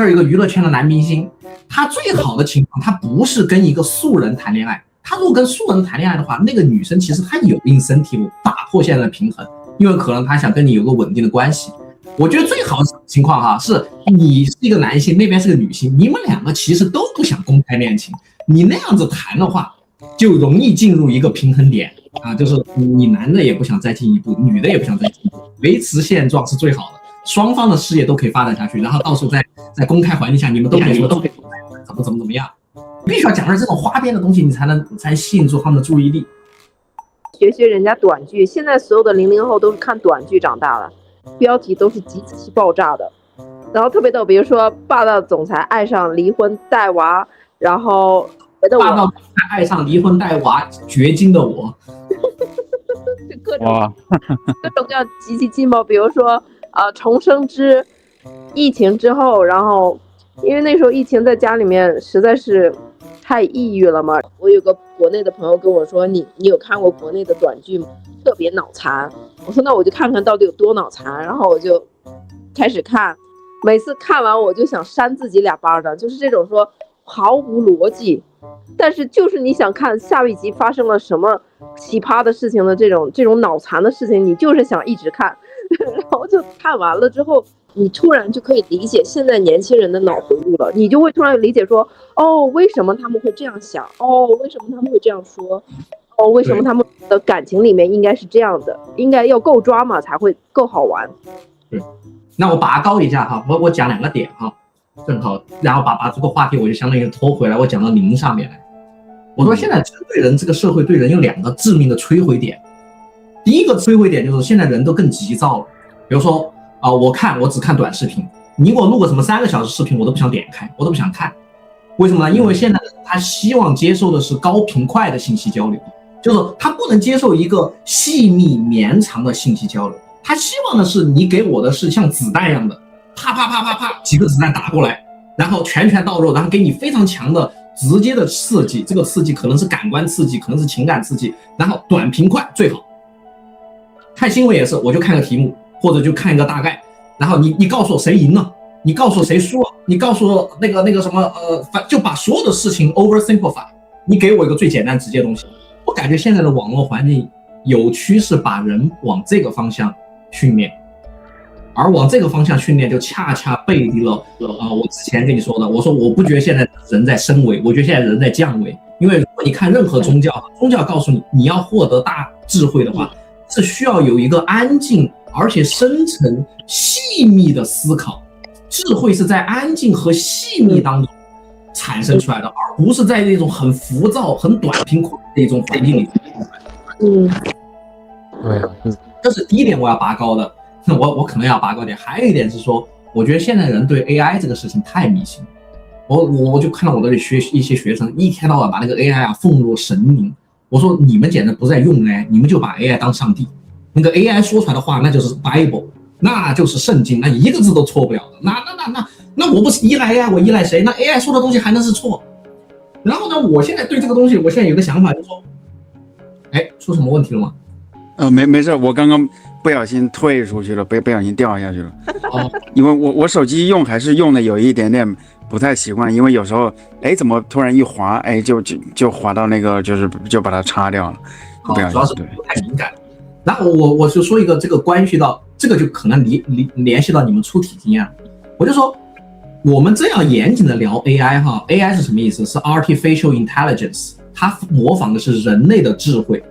这儿有一个娱乐圈的男明星，他最好的情况，他不是跟一个素人谈恋爱，他如果跟素人谈恋爱的话，那个女生其实她有incentive打破现在的平衡，因为可能她想跟你有个稳定的关系。我觉得最好的情况哈，是你是一个男性，那边是个女性，你们两个其实都不想公开恋情，你那样子谈的话，就容易进入一个平衡点啊，就是你男的也不想再进一步，女的也不想再进一步，维持现状是最好的，双方的事业都可以发展下去，然后到时候在公开环境下，你们都可以说怎么样，必须要讲到这种花边的东西，你才能吸引住他们的注意力。学人家短剧，现在所有的00后都是看短剧长大的，标题都是极其爆炸的，然后特别逗，比如说霸道总裁爱上离婚带娃，然后霸道总裁爱上离婚带娃绝经的我，就各种各样极其劲爆，比如说重生之疫情之后，然后因为那时候疫情在家里面实在是太抑郁了嘛，我有个国内的朋友跟我说，你有看过国内的短剧吗？特别脑残。我说那我就看看到底有多脑残，然后我就开始看，每次看完我就想扇自己2巴掌，就是这种说毫无逻辑，但是就是你想看下一集发生了什么奇葩的事情的这种脑残的事情，你就是想一直看，然后就看完了之后，你突然就可以理解现在年轻人的脑回路了，你就会突然理解说，哦，为什么他们会这样想，哦，为什么他们会这样说，哦，为什么他们的感情里面应该是这样的，应该要够抓嘛才会够好玩。那我拔高一下哈，我讲2个点哈，正好，然后把这个话题我就相当于拖回来，我讲到零上面来。我说现在对人这个社会对人有2个致命的摧毁点。第一个摧毁点就是现在人都更急躁了，比如说我只看短视频，你给我录个什么3个小时视频，我都不想点开，我都不想看。为什么呢？因为现在他希望接受的是高频快的信息交流，就是他不能接受一个细密绵长的信息交流，他希望的是你给我的是像子弹一样的，啪啪啪啪啪几个子弹打过来，然后拳到肉，然后给你非常强的直接的刺激，这个刺激可能是感官刺激，可能是情感刺激，然后短平快最好。看新闻也是，我就看个题目或者就看一个大概，然后你告诉我谁赢了，你告诉我谁输了，你告诉我那个什么就把所有的事情 oversimplify， 你给我一个最简单直接的东西。我感觉现在的网络环境有趋势把人往这个方向训练，而往这个方向训练就恰恰背离了我之前跟你说的，我说我不觉得现在人在升维，我觉得现在人在降维。因为如果你看任何宗教告诉你，你要获得大智慧的话，是需要有一个安静而且深层细密的思考，智慧是在安静和细密当中产生出来的，而不是在那种很浮躁很短平快的一种环境里。对，这是第一点我要拔高的，我可能要拔高点。还有一点是说，我觉得现在人对 AI 这个事情太迷信了。我就看到我的一些学生一天到晚把那个 AI 奉若神明。我说你们简直不在用 AI， 你们就把 AI 当上帝。那个 AI 说出来的话，那就是 Bible， 那就是圣经，那一个字都错不了的。那我不是依赖 AI， 我依赖谁？那 AI 说的东西还能是错？然后呢，我现在对这个东西，我现在有个想法，就是说，出什么问题了吗？没事，我刚刚不小心退出去了，不小心掉下去了。因为我手机还是用的有一点点不太习惯，因为有时候怎么突然一滑，就滑到那个就把它擦掉了，不小心。主要是不太敏感。然后我就说一个这个关系到这个就可能联系到你们出题经验，我就说我们这样严谨的聊 AI 哈 ，AI 是什么意思？是 artificial intelligence， 它模仿的是人类的智慧。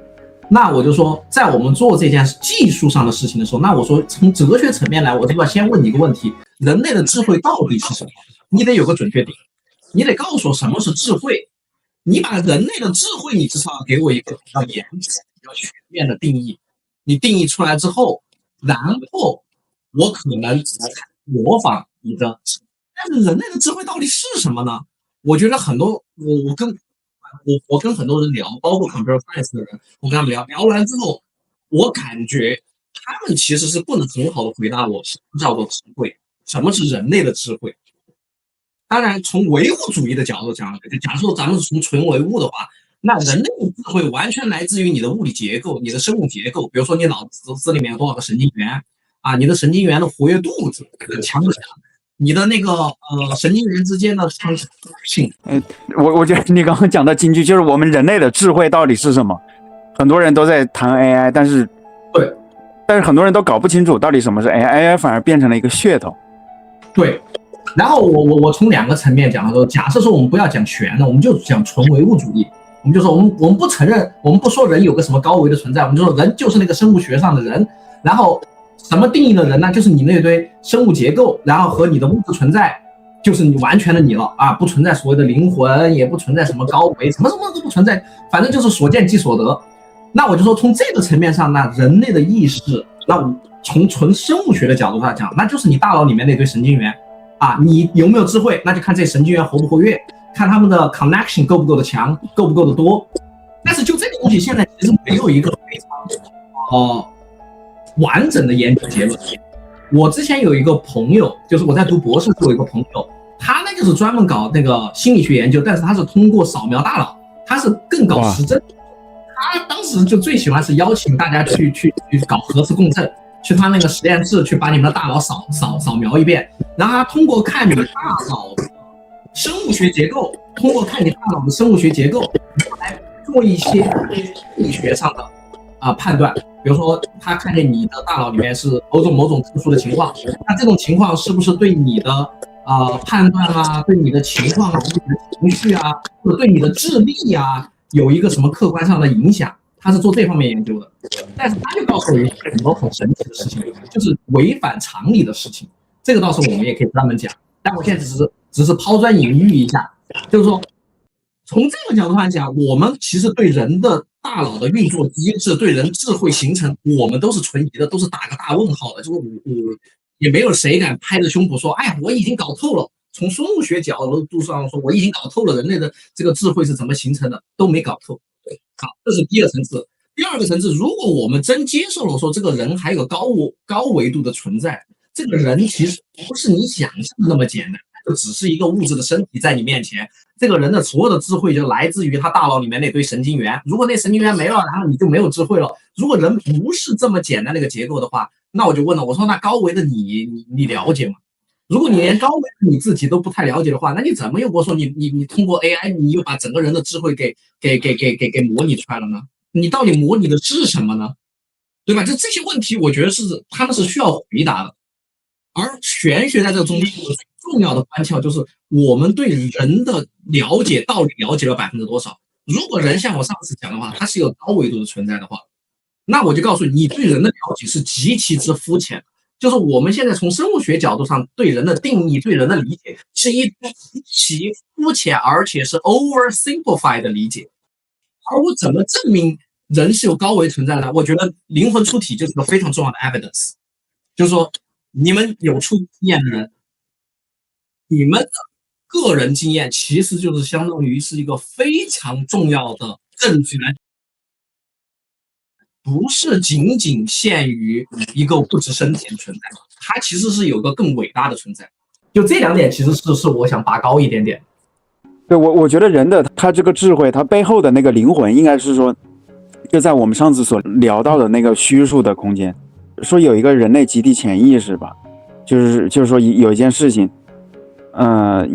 那我就说，在我们做这件技术上的事情的时候，那我说从哲学层面来，我就要先问你一个问题：人类的智慧到底是什么？你得有个准确点，你得告诉我什么是智慧。你把人类的智慧，你至少要给我一个比较严谨、比较全面的定义。你定义出来之后，然后我可能模仿你的。但是人类的智慧到底是什么呢？我觉得很多我跟很多人聊，包括 computer science 的人，我跟他们聊完之后，我感觉他们其实是不能很好的回答我什么叫做智慧，什么是人类的智慧。当然，从唯物主义的角度讲，假如说咱们从纯唯物的话，那人类的智慧完全来自于你的物理结构、你的生物结构。比如说，你脑子里面有多少个神经元啊？你的神经元的活跃度强不强？你的那个神经元之间的相似性。我觉得你刚刚讲的金句就是我们人类的智慧到底是什么？很多人都在谈 AI， 但是很多人都搞不清楚到底什么是 AI，AI 反而变成了一个噱头。对，然后我从2个层面讲的时候，假设说我们不要讲玄的，我们就讲纯唯物主义，我们就说我们不承认，我们不说人有个什么高维的存在，我们就说人就是那个生物学上的人，然后什么定义的人呢？就是你那堆生物结构，然后和你的物质存在，就是你完全的你了啊，不存在所谓的灵魂，也不存在什么高维，什么都不存在，反正就是所见即所得。那我就说从这个层面上，那人类的意识，那从纯生物学的角度上讲，那就是你大脑里面那堆神经元啊，你有没有智慧，那就看这神经元活不活跃，看他们的 connection 够不够的强，够不够的多。但是就这个东西，现在其实没有一个非常完整的研究结论。我之前有一个朋友，就是我在读博士，有一个朋友，他那就是专门搞那个心理学研究，但是他是通过扫描大脑，他是更搞实证。他当时就最喜欢是邀请大家去搞核磁共振，去他那个实验室去把你们的大脑扫描一遍，然后他通过看你大脑的生物学结构，通过看你大脑的生物学结构来做一些心理学上的判断。比如说他看见你的大脑里面是某种特殊的情况，那这种情况是不是对你的判断啊，对你的情况啊，对你的情绪啊，或者对你的智力啊有一个什么客观上的影响？他是做这方面研究的，但是他就告诉我一个很多很神奇的事情，就是违反常理的事情。这个到时候我们也可以专门讲，但我现在只是抛砖引玉一下，就是说从这个角度上讲，我们其实对人的大脑的运作机制，对人智慧形成，我们都是存疑的，都是打个大问号的。就是我也没有谁敢拍着胸脯说，哎呀，我已经搞透了。从生物学角度上说，我已经搞透了人类的这个智慧是怎么形成的，都没搞透。好，这是第二层次。第二个层次，如果我们真接受了说这个人还有高维度的存在，这个人其实不是你想象的那么简单，就只是一个物质的身体在你面前。这个人的所有的智慧就来自于他大脑里面那堆神经元。如果那神经元没了，然后你就没有智慧了。如果人不是这么简单的一个结构的话，那我就问了，我说那高维的你了解吗？如果你连高维的你自己都不太了解的话，那你怎么又跟我说你通过 AI 你又把整个人的智慧给模拟出来了呢？你到底模拟的是什么呢？对吧？这些问题我觉得他们是需要回答的。而玄学在这个中间最重要的关窍就是我们对人的了解到底了解了多少。如果人像我上次讲的话，它是一个高维度的存在的话，那我就告诉你，你对人的了解是极其之肤浅。就是我们现在从生物学角度上对人的定义、对人的理解，是一极其肤浅而且是 oversimplified 的理解。而我怎么证明人是有高维存在的呢？我觉得灵魂出体就是个非常重要的 evidence。就是说，你们有出经验的人，你们的个人经验其实就是相当于是一个非常重要的证据来。不是仅仅限于一个物质身体的存在，它其实是有个更伟大的存在。就这2点，其实是我想拔高一点点。对，我觉得人的他这个智慧，他背后的那个灵魂，应该是说，就在我们上次所聊到的那个虚数的空间，说有一个人类集体潜意识吧，就是说有一件事情，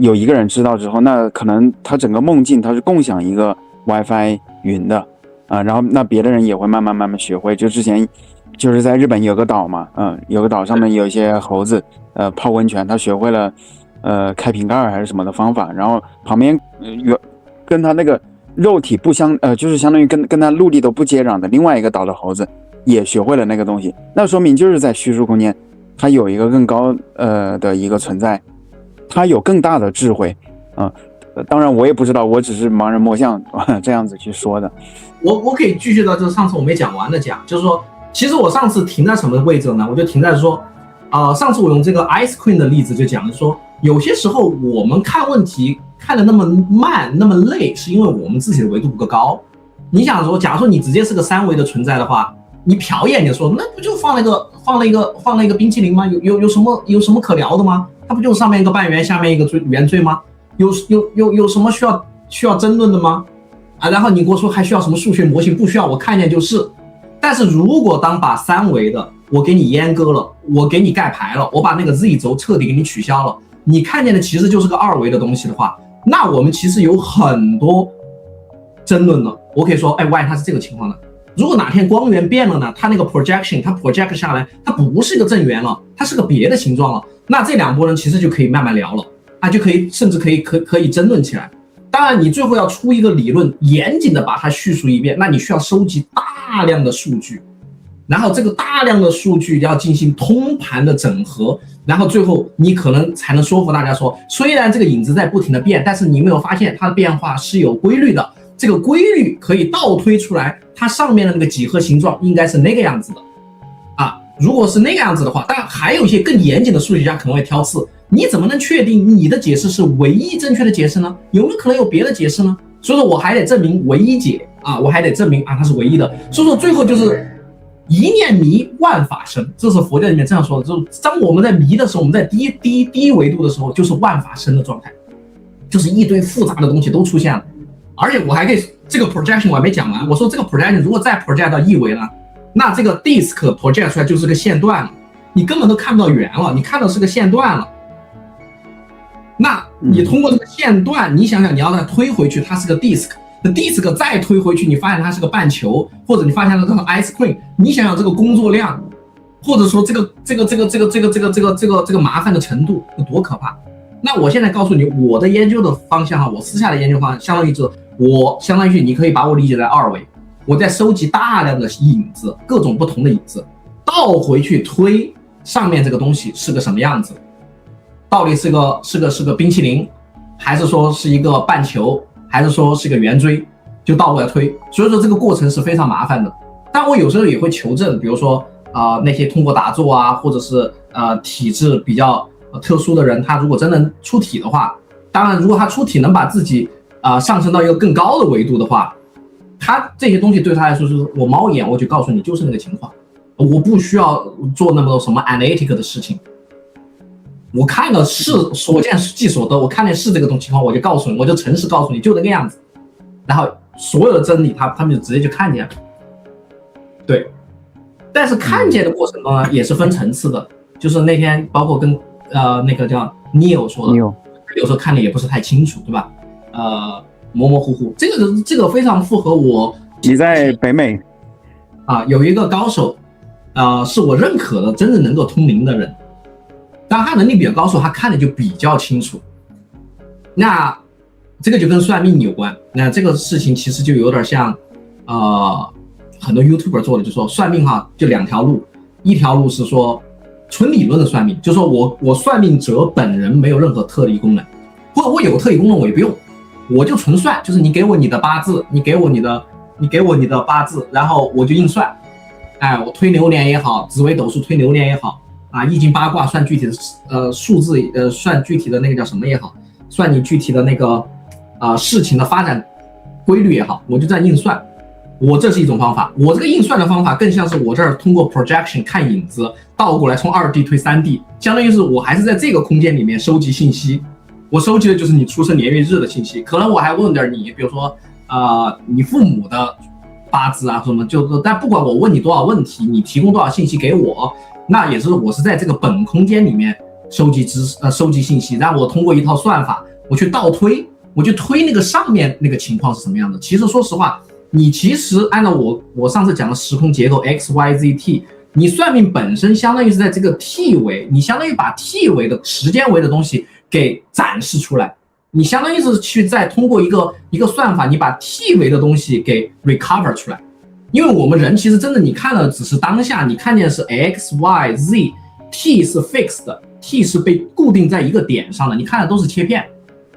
有一个人知道之后，那可能他整个梦境他是共享一个 WiFi 云的。然后那别的人也会慢慢学会。就之前就是在日本有个岛嘛，有个岛上面有一些猴子，泡温泉，他学会了开瓶盖还是什么的方法，然后旁边跟他那个肉体不就是相当于跟他陆地都不接壤的另外一个岛的猴子也学会了那个东西，那说明就是在虚数空间，它有一个更高的一个存在，它有更大的智慧当然我也不知道，我只是盲人摸象这样子去说的。我可以继续到就是上次我没讲完的讲，就是说其实我上次停在什么位置呢？我就停在说上次我用这个 Ice Queen 的例子就讲说，有些时候我们看问题看得那么慢那么累，是因为我们自己的维度不够高。你想说假如说你直接是个3维的存在的话，你瞟一眼就说那不就放了一个冰淇淋吗？有什么可聊的吗？它不就是上面一个半圆下面一个圆锥吗？有什么需要争论的吗？然后你跟我说还需要什么数学模型？不需要，我看见就是。但是如果当把3维的我给你阉割了，我给你盖牌了，我把那个 Z 轴彻底给你取消了，你看见的其实就是个二维的东西的话，那我们其实有很多争论了。我可以说，哎 ，Y 它是这个情况的。如果哪天光源变了呢，它那个 projection 它 project 下来，它不是一个正圆了，它是个别的形状了，那这两拨人其实就可以慢慢聊了啊，就可以甚至可以争论起来。当然，你最后要出一个理论，严谨的把它叙述一遍，那你需要收集大量的数据，然后这个大量的数据要进行通盘的整合，然后最后你可能才能说服大家说，虽然这个影子在不停的变，但是你没有发现它的变化是有规律的，这个规律可以倒推出来，它上面的那个几何形状应该是那个样子的啊。如果是那个样子的话，当然还有一些更严谨的数学家可能会挑刺。你怎么能确定你的解释是唯一正确的解释呢？有没有可能有别的解释呢？所以说我还得证明唯一解啊，我还得证明啊它是唯一的。所以说最后就是一念迷万法生，这是佛教里面这样说的。就是当我们在迷的时候，我们在低一维度的时候，就是万法生的状态，就是一堆复杂的东西都出现了。而且我还可以这个 projection 我还没讲完，我说这个 projection 如果再 project 到一维呢，那这个 disk project 出来就是个线段了，你根本都看不到圆了，你看到是个线段了。那你通过这个线段，你想想你要再推回去，它是个 disk， 那 disk 再推回去，你发现它是个半球，或者你发现它是个 ice cream， 你想想这个工作量，或者说这个麻烦的程度有多可怕。那我现在告诉你我的研究的方向我私下的研究方向相当于你可以把我理解在二维，我在收集大量的影子，各种不同的影子，倒回去推上面这个东西是个什么样子，到底是个冰淇淋，还是说是一个半球，还是说是个圆锥，就倒过来推。所以说这个过程是非常麻烦的。但我有时候也会求证，比如说那些通过打坐啊，或者是体质比较特殊的人，他如果真能出体的话，当然如果他出体能把自己上升到一个更高的维度的话，他这些东西对他来说就是我猫眼我就告诉你就是那个情况，我不需要做那么多什么 analytic 的事情。我看的是所见即所得，我看见是这个情况，我就告诉你，我就诚实告诉你，就那个样子。然后所有的真理，他们就直接就看见了。对，但是看见的过程中呢，也是分层次的。就是那天包括跟那个叫 Neil 说的，有时候看的也不是太清楚，对吧？模模糊糊，这个非常符合我。你在北美有一个高手，是我认可的，真正能够通灵的人。当然他能力比较高，他看的就比较清楚。那这个就跟算命有关。那这个事情其实就有点像，很多 YouTuber 做的，就说算命就两条路，一条路是说纯理论的算命，就是说我算命者本人没有任何特异功能，或者我有特异功能我也不用，我就纯算，就是你给我你的八字，你给我你的八字，然后我就硬算，我推流年也好，紫微斗数推流年也好。易经八卦算具体的数字，算具体的那个叫什么也好，算你具体的那个事情的发展规律也好，我就这样硬算。我这是一种方法，我这个硬算的方法更像是我这儿通过 projection 看影子，倒过来从2D 推3D， 相当于是我还是在这个空间里面收集信息。我收集的就是你出生年月日的信息，可能我还问点你，比如说你父母的八字什么，但不管我问你多少问题，你提供多少信息给我。那也是我是在这个本空间里面收集收集信息，然后我通过一套算法，我去倒推，我去推那个上面那个情况是什么样的。其实说实话，你其实按照我上次讲的时空结构 XYZT， 你算命本身相当于是在这个 T 维，你相当于把 T 维的时间维的东西给展示出来，你相当于是去再通过一个算法，你把 T 维的东西给 recover 出来。因为我们人其实真的你看的只是当下，你看见的是 X、Y、Z， T 是 fixed 的， T 是被固定在一个点上的，你看的都是切片。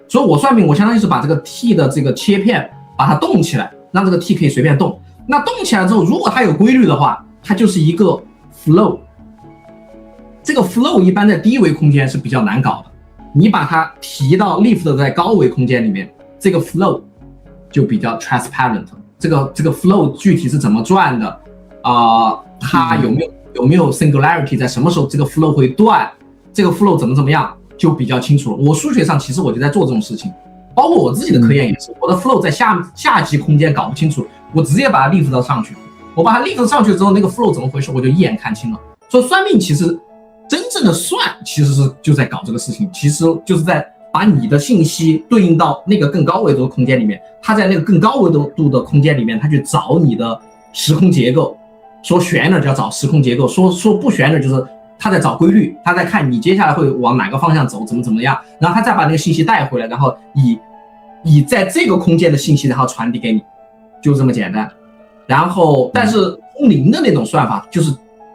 所以我算命，我相当于是把这个 T 的这个切片把它动起来，让这个 T 可以随便动。那动起来之后，如果它有规律的话，它就是一个 flow。这个 flow 一般在低维空间是比较难搞的，你把它提到 lift 在高维空间里面，这个 flow 就比较 transparent。这个 flow 具体是怎么转的它有没有 singularity， 在什么时候这个 flow 会断，这个 flow 怎么样就比较清楚了。我数学上其实我就在做这种事情，包括我自己的科研也是，我的 flow 在下级空间搞不清楚，我直接把它 lift 到上去，我把它 lift 上去之后，那个 flow 怎么回事我就一眼看清了。所以算命其实真正的算其实是就在搞这个事情，其实就是在把你的信息对应到那个更高维度的空间里面，它在那个更高维度的空间里面，它去找你的时空结构。说悬了就要找时空结构，说不悬了就是他在找规律，他在看你接下来会往哪个方向走，怎么样，然后他再把那个信息带回来，然后以在这个空间的信息然后传递给你，就这么简单。然后但是通灵的那种算法就是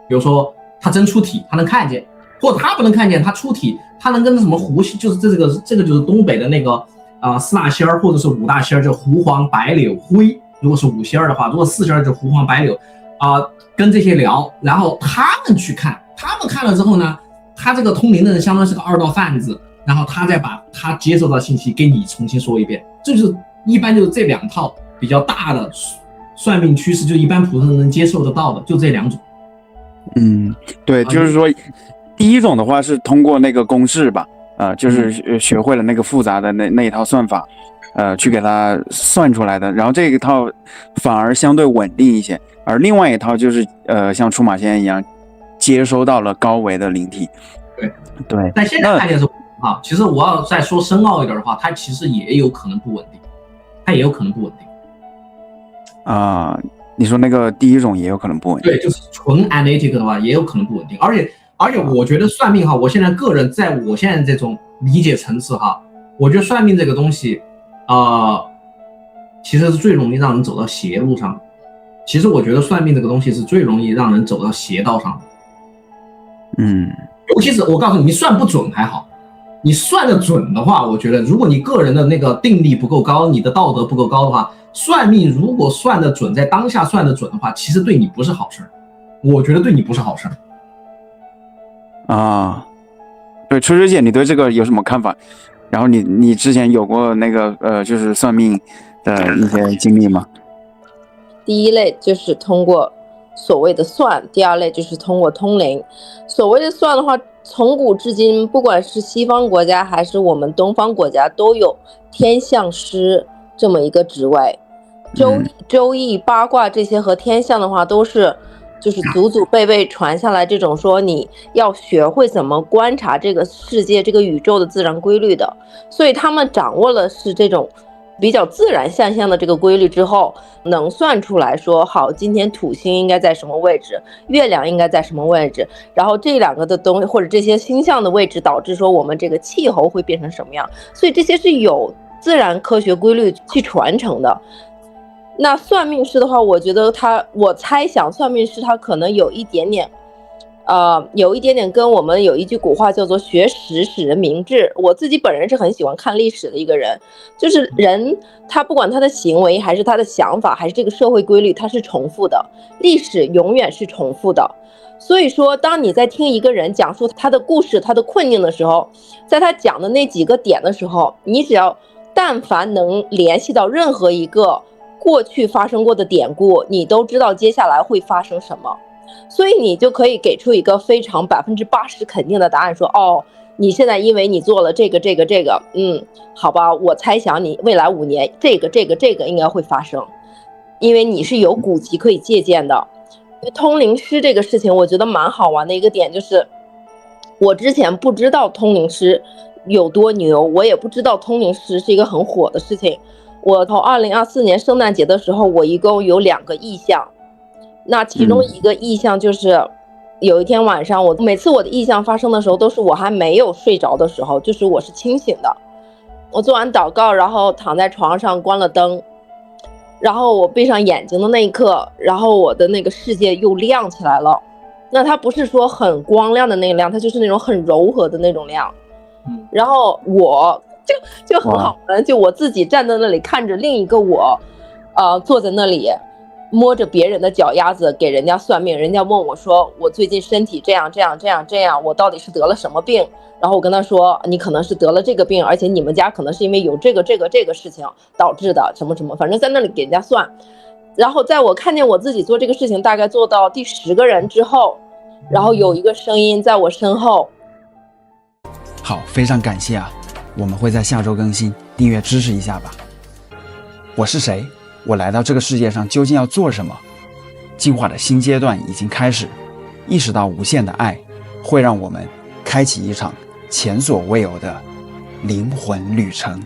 比如说他真出体他能看见，或者他不能看见他出体他能跟什么狐仙，就是这个就是东北的那个四大仙儿或者是五大仙儿，就狐黄白柳灰，如果是五仙儿的话，如果四仙儿就狐黄白柳跟这些聊，然后他们去看，他们看了之后呢，他这个通灵的人相当于是个二道贩子，然后他再把他接受到信息给你重新说一遍，这就是一般就是这两套比较大的算命趋势，就一般普通人能接受得到的，就这两种。对，就是说第一种的话是通过那个公式吧，就是学会了那个复杂的那一套算法，去给它算出来的，然后这一套反而相对稳定一些。而另外一套就是像出马仙一样接收到了高维的灵体。对，但现在看见是其实我要再说深奥一点的话，它其实也有可能不稳定，你说那个第一种也有可能不稳定。对，就是纯 analytic 的话也有可能不稳定，而且我觉得算命我现在个人在我现在这种理解层次我觉得算命这个东西其实是最容易让人走到邪路上的。其实我觉得算命这个东西是最容易让人走到邪道上的。尤其是我告诉你，你算不准还好，你算得准的话，我觉得如果你个人的那个定力不够高，你的道德不够高的话，算命如果算得准，在当下算得准的话，其实对你不是好事。我觉得对你不是好事。对，吹吹姐，你对这个有什么看法？然后你之前有过那个就是算命的一些经历吗？第一类就是通过所谓的算，第二类就是通过通灵。所谓的算的话，从古至今，不管是西方国家还是我们东方国家，都有天象师这么一个职位。周易、八卦这些和天象的话，都是就是祖祖辈辈传下来，这种说你要学会怎么观察这个世界、这个宇宙的自然规律的，所以他们掌握了是这种比较自然现象的这个规律之后，能算出来说好，今天土星应该在什么位置，月亮应该在什么位置，然后这两个的东西或者这些星象的位置导致说我们这个气候会变成什么样，所以这些是有自然科学规律去传承的。那算命师的话，我觉得我猜想算命师他可能有一点点跟我们有一句古话叫做学识使人明智。我自己本人是很喜欢看历史的一个人，就是人他不管他的行为还是他的想法还是这个社会规律，它是重复的，历史永远是重复的。所以说当你在听一个人讲述他的故事他的困境的时候，在他讲的那几个点的时候，你只要但凡能联系到任何一个过去发生过的典故，你都知道接下来会发生什么，所以你就可以给出一个非常80%肯定的答案，说你现在因为你做了这个好吧，我猜想你未来5年这个应该会发生，因为你是有古籍可以借鉴的。通灵师这个事情我觉得蛮好玩的一个点就是，我之前不知道通灵师有多牛，我也不知道通灵师是一个很火的事情。我从2024年圣诞节的时候，我一共有2个意象，那其中一个意象就是有一天晚上，每次我的意象发生的时候都是我还没有睡着的时候，就是我是清醒的，我做完祷告然后躺在床上关了灯，然后我闭上眼睛的那一刻，然后我的那个世界又亮起来了。那它不是说很光亮的那个亮，它就是那种很柔和的那种亮。然后我就很好玩，就我自己站在那里看着另一个我坐在那里摸着别人的脚丫子给人家算命，人家问我说我最近身体这样，我到底是得了什么病，然后我跟他说你可能是得了这个病，而且你们家可能是因为有这个事情导致的什么什么，反正在那里给人家算。然后在我看见我自己做这个事情大概做到第10个人之后，然后有一个声音在我身后。好，非常感谢啊，我们会在下周更新，订阅支持一下吧。我是谁？我来到这个世界上究竟要做什么？进化的新阶段已经开始，意识到无限的爱，会让我们开启一场前所未有的灵魂旅程。